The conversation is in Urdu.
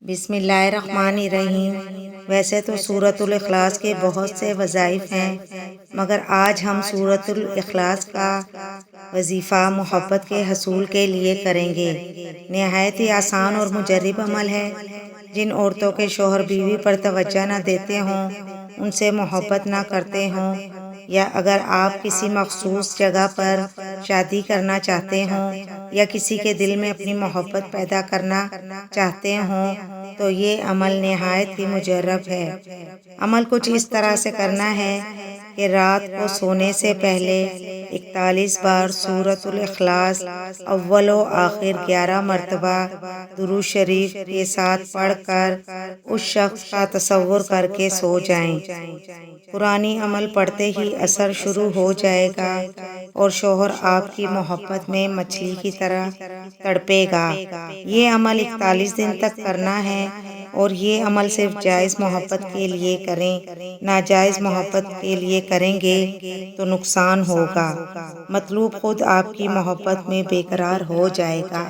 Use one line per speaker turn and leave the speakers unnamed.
بسم اللہ الرحمن الرحیم۔ ویسے تو سورۃ الاخلاص کے بہت سے وظائف ہیں، مگر آج ہم سورۃ الاخلاص کا وظیفہ محبت کے حصول کے لیے کریں گے۔ نہایت ہی آسان اور مجرب عمل ہے۔ جن عورتوں کے شوہر بیوی پر توجہ نہ دیتے ہوں، ان سے محبت نہ کرتے ہوں، یا اگر آپ کسی مخصوص جگہ پر شادی کرنا چاہتے ہوں یا کسی کے دل میں اپنی محبت پیدا کرنا چاہتے ہوں تو یہ عمل نہایت ہی مجرب ہے۔ عمل کچھ اس طرح سے کرنا ہے کہ رات کو سونے سے پہلے 41 بار سورۃ الاخلاص اول و آخر 11 مرتبہ درود شریف کے ساتھ پڑھ کر اس شخص کا تصور کر کے سو جائیں۔ قرآنی عمل پڑھتے ہی اثر شروع ہو جائے گا اور شوہر آپ کی محبت میں مچھلی کی طرح تڑپے گا۔ یہ عمل 41 دن تک کرنا ہے، اور یہ عمل صرف جائز محبت کے لیے کریں۔ ناجائز محبت کے لیے کریں گے تو نقصان ہوگا، مطلوب خود آپ کی محبت میں بے قرار ہو جائے گا۔